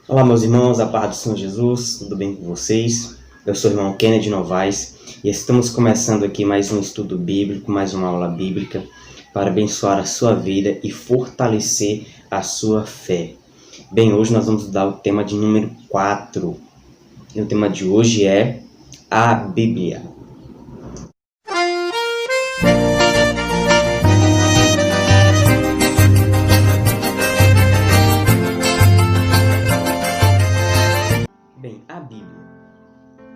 Olá, meus irmãos, a paz do Senhor Jesus, tudo bem com vocês? Eu sou o irmão Kennedy Novaes e estamos começando aqui mais um estudo bíblico, mais uma aula bíblica para abençoar a sua vida e fortalecer a sua fé. Bem, hoje nós vamos dar o tema de número 4 e o tema de hoje é a Bíblia. Bem, a Bíblia.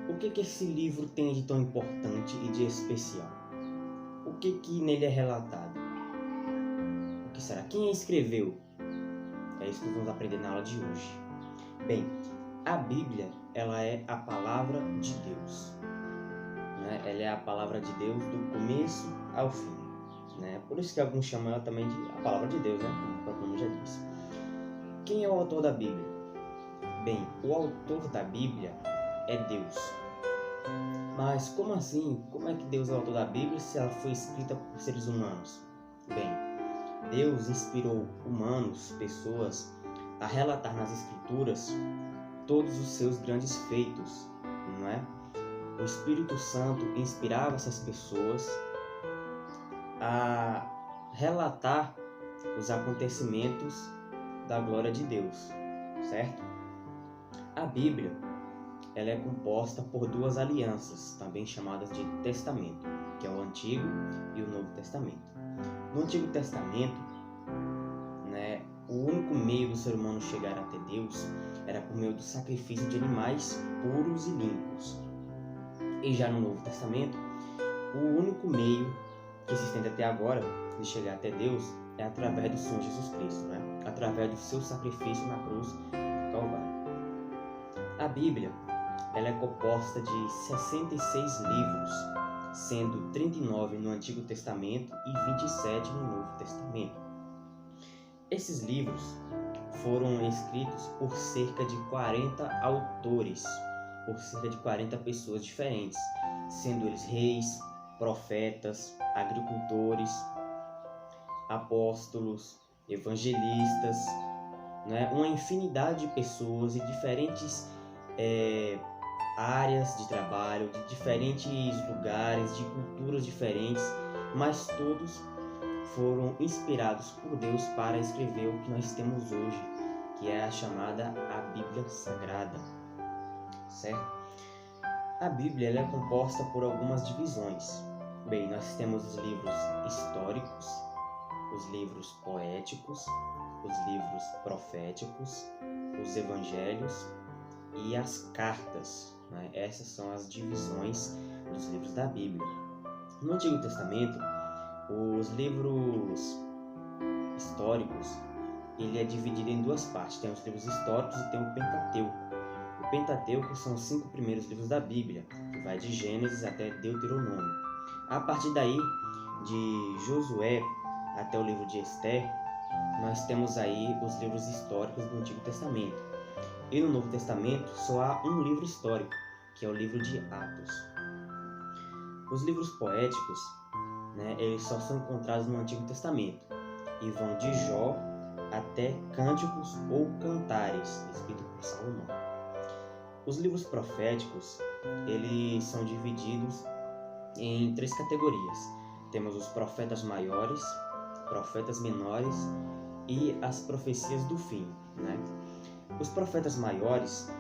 O que esse livro tem de tão importante e de especial? O que nele é relatado? O que será? Quem escreveu? É isso que vamos aprender na aula de hoje. Bem, a Bíblia, ela é a palavra de Deus. Né? Ela é a palavra de Deus do começo ao fim. Né? Por isso que alguns chamam ela também de a palavra de Deus, né? Como o próprio nome já disse. Quem é o autor da Bíblia? Bem, o autor da Bíblia é Deus. Mas como assim? Como é que Deus é o autor da Bíblia se ela foi escrita por seres humanos? Bem, Deus inspirou humanos, pessoas, a relatar nas Escrituras todos os seus grandes feitos, não é? O Espírito Santo inspirava essas pessoas a relatar os acontecimentos da glória de Deus, certo? A Bíblia, ela é composta por duas alianças, também chamadas de testamento, que é o Antigo e o Novo Testamento. No Antigo Testamento, né, o único meio do ser humano chegar até Deus era por meio do sacrifício de animais puros e limpos. E já no Novo Testamento, o único meio que se estende até agora de chegar até Deus é através do Senhor Jesus Cristo, né? Através do seu sacrifício na cruz do Calvário. A Bíblia, ela é composta de 66 livros, sendo 39 no Antigo Testamento e 27 no Novo Testamento. Esses livros foram escritos por cerca de 40 autores, por cerca de 40 pessoas diferentes, sendo eles reis, profetas, agricultores, apóstolos, evangelistas, né? Uma infinidade de pessoas e diferentes áreas de trabalho, de diferentes lugares, de culturas diferentes, mas todos foram inspirados por Deus para escrever o que nós temos hoje, que é a chamada a Bíblia Sagrada, certo? A Bíblia ela é composta por algumas divisões. Bem, nós temos os livros históricos, os livros poéticos, os livros proféticos, os evangelhos e as cartas, né? Essas são as divisões dos livros da Bíblia. No Antigo Testamento, os livros históricos, ele é dividido em duas partes. Tem os livros históricos e tem o Pentateuco. O Pentateuco são os 5 primeiros livros da Bíblia, que vai de Gênesis até Deuteronômio. A partir daí, de Josué até o livro de Esther, nós temos aí os livros históricos do Antigo Testamento. E no Novo Testamento só há um livro histórico, que é o livro de Atos. Os livros poéticos, né, eles só são encontrados no Antigo Testamento e vão de Jó até Cânticos ou Cantares, escrito por Salomão. Os livros proféticos, eles são divididos em 3 categorias. Temos os profetas maiores, profetas menores e as profecias do fim, né? Os profetas maiores,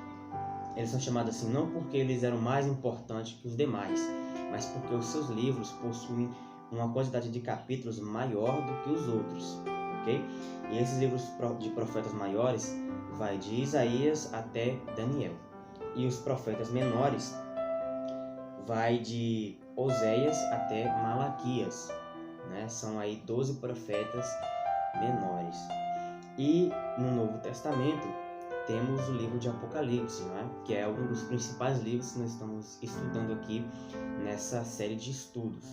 eles são chamados assim não porque eles eram mais importantes que os demais, mas porque os seus livros possuem uma quantidade de capítulos maior do que os outros, ok? E esses livros de profetas maiores vai de Isaías até Daniel. E os profetas menores vai de Oséias até Malaquias, né? São aí 12 profetas menores. E no Novo Testamento temos o livro de Apocalipse, né? Que é um dos principais livros que nós estamos estudando aqui nessa série de estudos,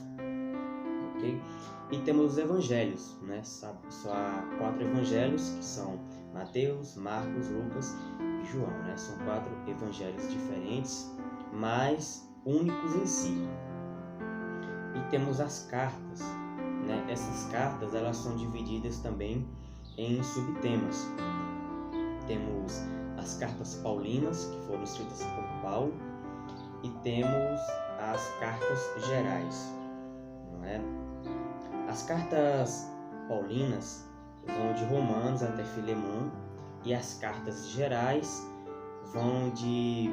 ok? E temos os evangelhos, né? Só há 4 evangelhos, que são Mateus, Marcos, Lucas e João, né? São 4 evangelhos diferentes, mas únicos em si. E temos as cartas, né? Essas cartas, elas são divididas também em subtemas. Temos as cartas paulinas, que foram escritas por Paulo, e temos as cartas gerais, não é? As cartas paulinas vão de Romanos até Filemon, e as cartas gerais vão de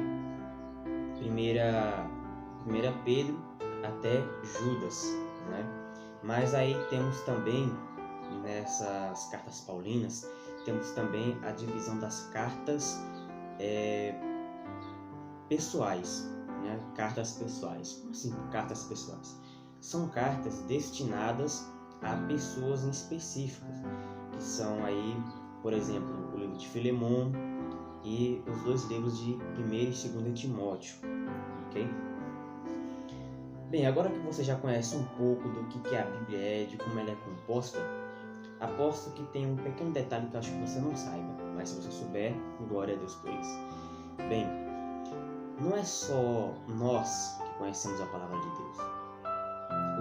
1 Pedro até Judas, né? Mas aí temos também, nessas cartas paulinas, temos também a divisão das cartas pessoais, né? Cartas pessoais. Como assim, cartas pessoais? São cartas destinadas a pessoas em específicas, que são aí, por exemplo, o livro de Filemon e os 2 livros de 1 e 2 Timóteo, ok? Bem, agora que você já conhece um pouco do que a Bíblia é, de como ela é composta, aposto que tem um pequeno detalhe que eu acho que você não saiba, mas se você souber, glória a Deus por isso. Bem, não é só nós que conhecemos a palavra de Deus.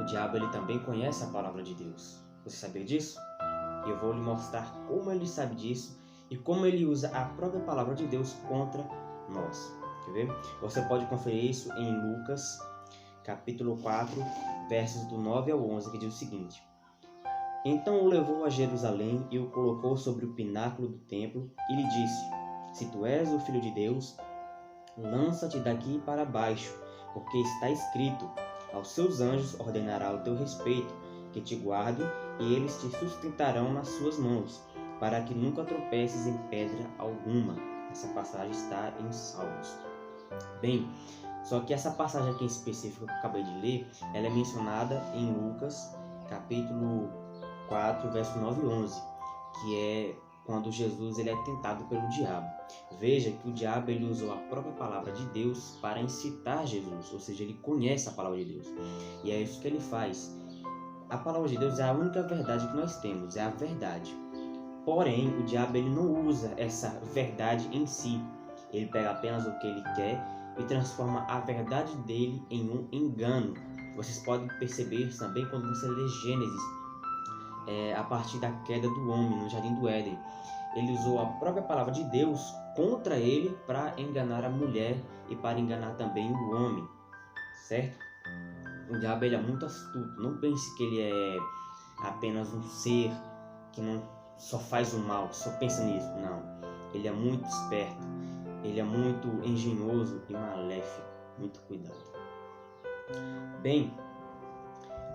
O diabo, ele também conhece a palavra de Deus. Você sabia disso? Eu vou lhe mostrar como ele sabe disso e como ele usa a própria palavra de Deus contra nós. Quer ver? Você pode conferir isso em Lucas, capítulo 4, versos do 9 ao 11, que diz o seguinte: Então o levou a Jerusalém e o colocou sobre o pináculo do templo e lhe disse: Se tu és o Filho de Deus, lança-te daqui para baixo, porque está escrito: Aos seus anjos ordenará o teu respeito, que te guardem, e eles te sustentarão nas suas mãos, para que nunca tropeces em pedra alguma. Essa passagem está em Salmos. Bem, só que essa passagem aqui em específico que eu acabei de ler, ela é mencionada em Lucas, capítulo 4, verso 9 e 11, que é quando Jesus ele é tentado pelo diabo. Veja que o diabo ele usou a própria palavra de Deus para incitar Jesus, ou seja, ele conhece a palavra de Deus. E é isso que ele faz. A palavra de Deus é a única verdade que nós temos, é a verdade. Porém, o diabo ele não usa essa verdade em si. Ele pega apenas o que ele quer e transforma a verdade dele em um engano. Vocês podem perceber isso também quando você lê Gênesis, a partir da queda do homem no Jardim do Éden. Ele usou a própria palavra de Deus contra ele para enganar a mulher e para enganar também o homem, certo? O diabo ele é muito astuto. Não pense que ele é apenas um ser que não só faz o mal, só pensa nisso. Não. Ele é muito esperto. Ele é muito engenhoso e maléfico. Muito cuidado. Bem,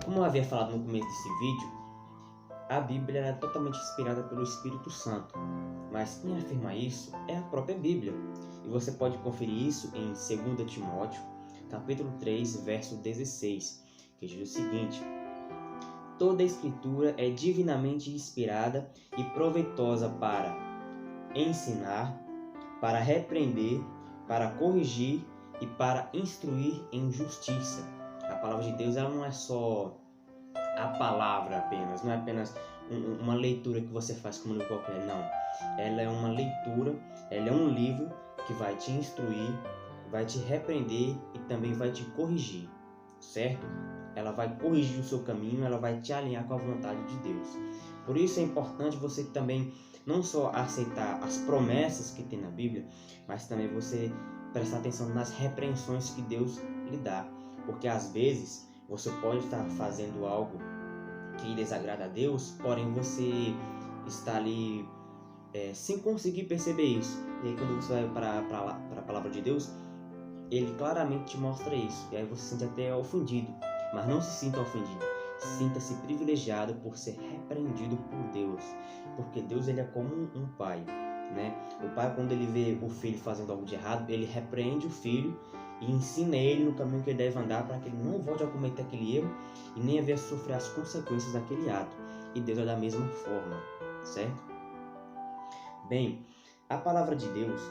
como eu havia falado no começo desse vídeo, a Bíblia é totalmente inspirada pelo Espírito Santo. Mas quem afirma isso é a própria Bíblia. E você pode conferir isso em 2 Timóteo, capítulo 3, verso 16, que diz o seguinte: Toda a Escritura é divinamente inspirada e proveitosa para ensinar, para repreender, para corrigir e para instruir em justiça. A palavra de Deus ela não é só a palavra apenas, não é apenas uma leitura que você faz como livro qualquer, não. Ela é uma leitura, ela é um livro que vai te instruir, vai te repreender e também vai te corrigir, certo? Ela vai corrigir o seu caminho, ela vai te alinhar com a vontade de Deus. Por isso é importante você também não só aceitar as promessas que tem na Bíblia, mas também você prestar atenção nas repreensões que Deus lhe dá. Porque às vezes você pode estar fazendo algo que desagrada a Deus, porém você está ali sem conseguir perceber isso. E aí quando você vai para a palavra de Deus, ele claramente te mostra isso. E aí você se sente até ofendido. Mas não se sinta ofendido. Sinta-se privilegiado por ser repreendido por Deus. Porque Deus ele é como um pai, né? O pai, quando ele vê o filho fazendo algo de errado, ele repreende o filho e ensina ele no caminho que ele deve andar para que ele não volte a cometer aquele erro e nem a vir a sofrer as consequências daquele ato. E Deus é da mesma forma, certo? Bem, a palavra de Deus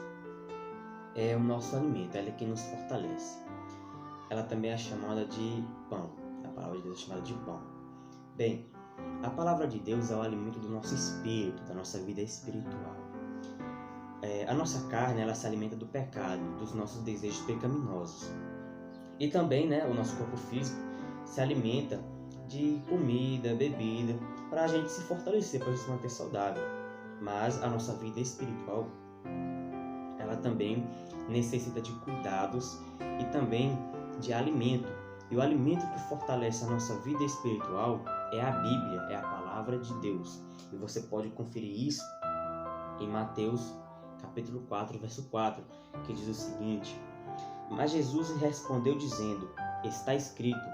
é o nosso alimento, ela é quem nos fortalece. Ela também é chamada de pão. A palavra de Deus é chamada de pão. Bem, a palavra de Deus é o alimento do nosso espírito, da nossa vida espiritual. A nossa carne, ela se alimenta do pecado, dos nossos desejos pecaminosos. E também, o nosso corpo físico se alimenta de comida, bebida, para a gente se fortalecer, para a gente se manter saudável. Mas a nossa vida espiritual, ela também necessita de cuidados e também de alimento. E o alimento que fortalece a nossa vida espiritual é a Bíblia, é a palavra de Deus. E você pode conferir isso em Mateus capítulo 4, verso 4, que diz o seguinte: Mas Jesus respondeu dizendo: Está escrito,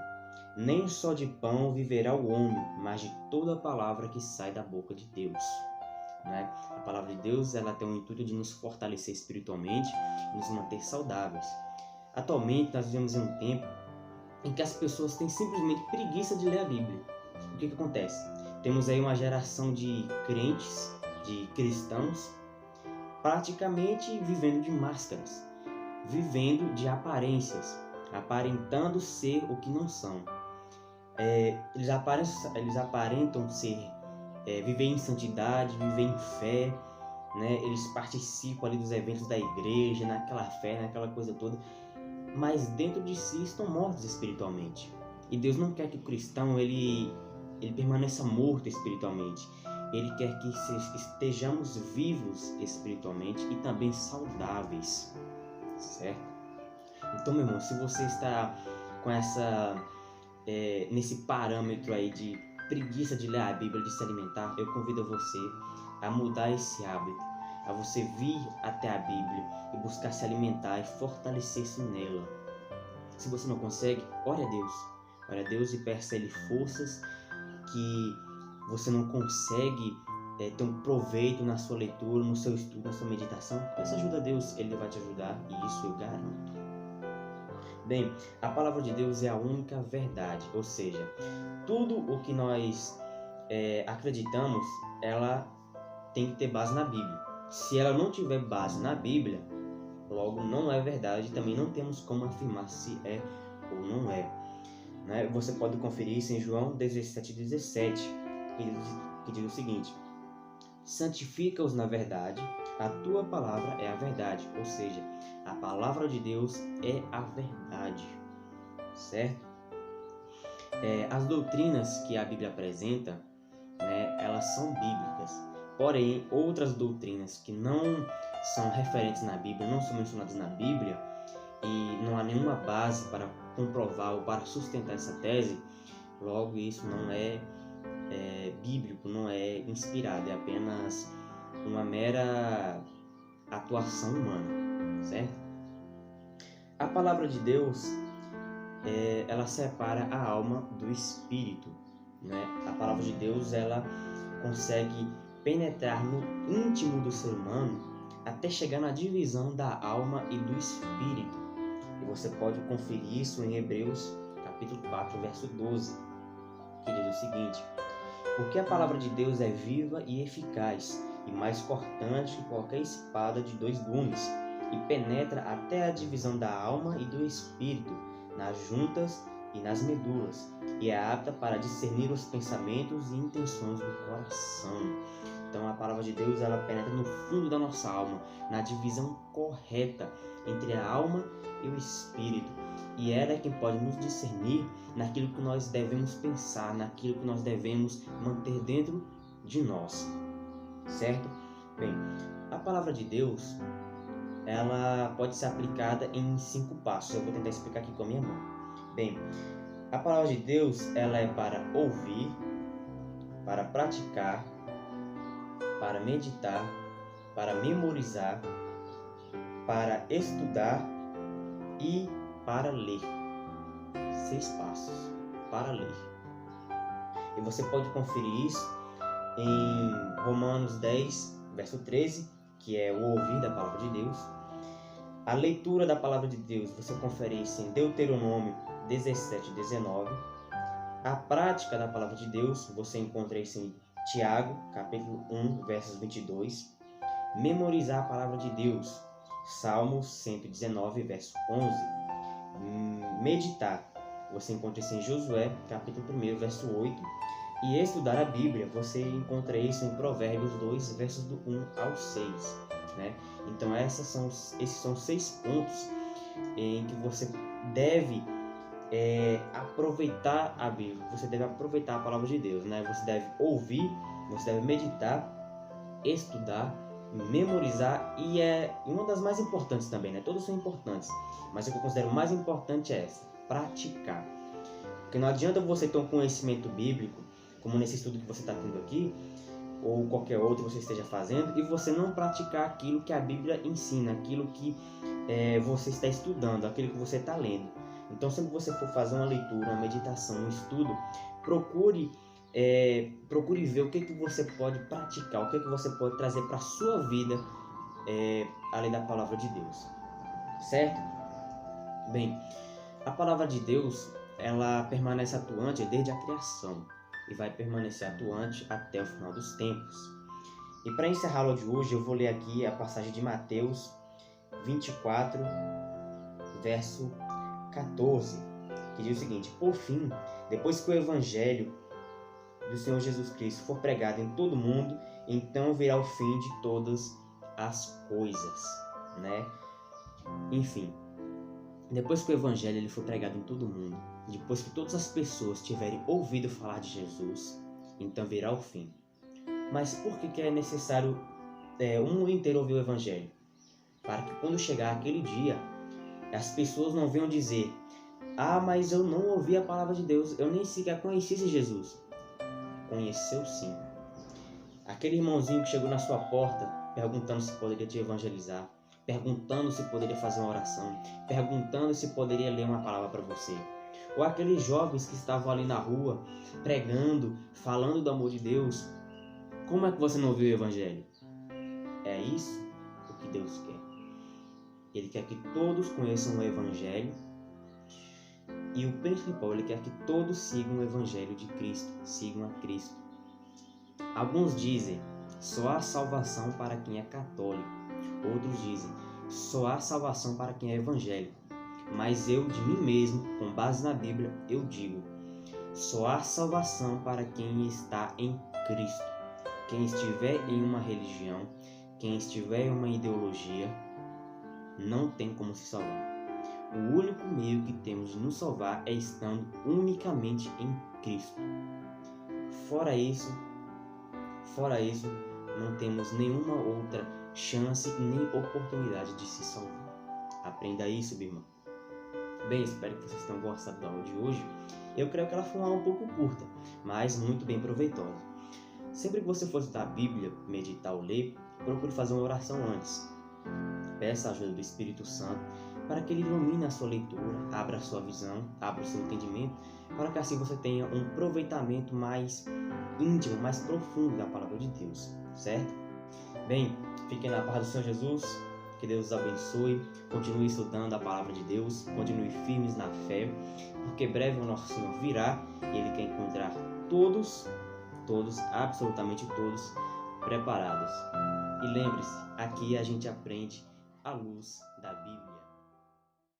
nem só de pão viverá o homem, mas de toda a palavra que sai da boca de Deus. Né? A palavra de Deus, ela tem o intuito de nos fortalecer espiritualmente e nos manter saudáveis. Atualmente nós vivemos em um tempo em que as pessoas têm simplesmente preguiça de ler a Bíblia. O que acontece? Temos aí uma geração de crentes, de cristãos, praticamente vivendo de máscaras, vivendo de aparências, aparentando ser o que não são. Eles aparentam ser, viver em santidade, viver em fé, né? Eles participam ali dos eventos da igreja, naquela fé, naquela coisa toda, mas dentro de si estão mortos espiritualmente. E Deus não quer que o cristão ele permaneça morto espiritualmente. Ele quer que estejamos vivos espiritualmente e também saudáveis, certo? Então, meu irmão, se você está com nesse parâmetro aí de preguiça de ler a Bíblia, de se alimentar, eu convido você a mudar esse hábito, a você vir até a Bíblia e buscar se alimentar e fortalecer-se nela. Se você não consegue, ore a Deus e peça a Ele forças, que você não consegue ter um proveito na sua leitura, no seu estudo, na sua meditação. Peça ajuda a Deus, Ele vai te ajudar, e isso eu garanto. Bem, a palavra de Deus é a única verdade, ou seja, tudo o que nós acreditamos, ela tem que ter base na Bíblia. Se ela não tiver base na Bíblia, logo não é verdade, também não temos como afirmar se é ou não é. Né? Você pode conferir isso em João 17,17, que diz o seguinte: santifica-os na verdade, a tua palavra é a verdade, ou seja, a palavra de Deus é a verdade, certo? As doutrinas que a Bíblia apresenta, né, elas são bíblicas, porém outras doutrinas que não são referentes na Bíblia, não são mencionadas na Bíblia, e não há nenhuma base para comprovar ou para sustentar essa tese, logo isso não é bíblico, não é inspirado, é apenas uma mera atuação humana, certo? A palavra de Deus, ela separa a alma do espírito, né? A palavra de Deus, ela consegue penetrar no íntimo do ser humano até chegar na divisão da alma e do espírito. E você pode conferir isso em Hebreus capítulo 4, verso 12, que diz o seguinte: porque a palavra de Deus é viva e eficaz, e mais cortante que qualquer espada de 2 gumes, e penetra até a divisão da alma e do espírito, nas juntas e nas medulas, e é apta para discernir os pensamentos e intenções do coração. Então a palavra de Deus, ela penetra no fundo da nossa alma, na divisão correta entre a alma e o espírito. E ela é quem pode nos discernir naquilo que nós devemos pensar, naquilo que nós devemos manter dentro de nós, certo? Bem, a palavra de Deus, ela pode ser aplicada em 5 passos. Eu vou tentar explicar aqui com a minha mão. Bem, a palavra de Deus, ela é para ouvir, para praticar, para meditar, para memorizar, para estudar e para ler. 6 passos para ler. E você pode conferir isso em Romanos 10, verso 13, que é o ouvir da palavra de Deus. A leitura da palavra de Deus, você confere isso em Deuteronômio 17, 19. A prática da palavra de Deus, você encontra isso em Tiago, capítulo 1, versos 22. Memorizar a palavra de Deus, Salmos 119, verso 11. Meditar, você encontra isso em Josué, capítulo 1, verso 8. E estudar a Bíblia, você encontra isso em Provérbios 2, versos do 1 ao 6. Né? Então esses são 6 pontos em que você deve aproveitar a Bíblia, você deve aproveitar a palavra de Deus, né? Você deve ouvir, você deve meditar, estudar memorizar, e é uma das mais importantes também, né? Todas são importantes, mas o que eu considero mais importante é essa: praticar. Porque não adianta você ter um conhecimento bíblico, como nesse estudo que você está tendo aqui, ou qualquer outro que você esteja fazendo, e você não praticar aquilo que a Bíblia ensina, aquilo que você está estudando, aquilo que você está lendo. Então, sempre que você for fazer uma leitura, uma meditação, um estudo, procure ver o que você pode praticar, o que você pode trazer para a sua vida, além da palavra de Deus. Certo? Bem, a palavra de Deus, ela permanece atuante desde a criação e vai permanecer atuante até o final dos tempos. E para encerrar a aula de hoje, eu vou ler aqui a passagem de Mateus 24, verso 14, que diz o seguinte: por fim, depois que o evangelho do Senhor Jesus Cristo for pregado em todo o mundo, então virá o fim de todas as coisas, né? Enfim, depois que o evangelho ele for pregado em todo o mundo, depois que todas as pessoas tiverem ouvido falar de Jesus, então virá o fim. Mas por que é necessário o mundo inteiro ouvir o evangelho? Para que quando chegar aquele dia, as pessoas não venham dizer: ah, mas eu não ouvi a palavra de Deus, eu nem sequer conheci Jesus. Conheceu sim. Aquele irmãozinho que chegou na sua porta perguntando se poderia te evangelizar, perguntando se poderia fazer uma oração, perguntando se poderia ler uma palavra para você. Ou aqueles jovens que estavam ali na rua pregando, falando do amor de Deus. Como é que você não ouviu o evangelho? É isso o que Deus quer. Ele quer que todos conheçam o evangelho. E o principal, ele quer que todos sigam o evangelho de Cristo, sigam a Cristo. Alguns dizem: só há salvação para quem é católico. Outros dizem: só há salvação para quem é evangélico. Mas eu, de mim mesmo, com base na Bíblia, eu digo: só há salvação para quem está em Cristo. Quem estiver em uma religião, quem estiver em uma ideologia, não tem como se salvar. O único meio que temos de nos salvar é estando unicamente em Cristo. Fora isso, não temos nenhuma outra chance nem oportunidade de se salvar. Aprenda isso, meu irmão. Bem, espero que vocês tenham gostado da aula de hoje. Eu creio que ela foi uma aula um pouco curta, mas muito bem proveitosa. Sempre que você for estudar a Bíblia, meditar ou ler, procure fazer uma oração antes. Peça a ajuda do Espírito Santo para que ele ilumine a sua leitura, abra a sua visão, abra o seu entendimento, para que assim você tenha um aproveitamento mais íntimo, mais profundo da palavra de Deus, certo? Bem, fiquem na paz do Senhor Jesus, que Deus os abençoe, continue estudando a palavra de Deus, continue firmes na fé, porque breve o nosso Senhor virá e Ele quer encontrar todos, absolutamente todos, preparados. E lembre-se, aqui a gente aprende à luz da Bíblia.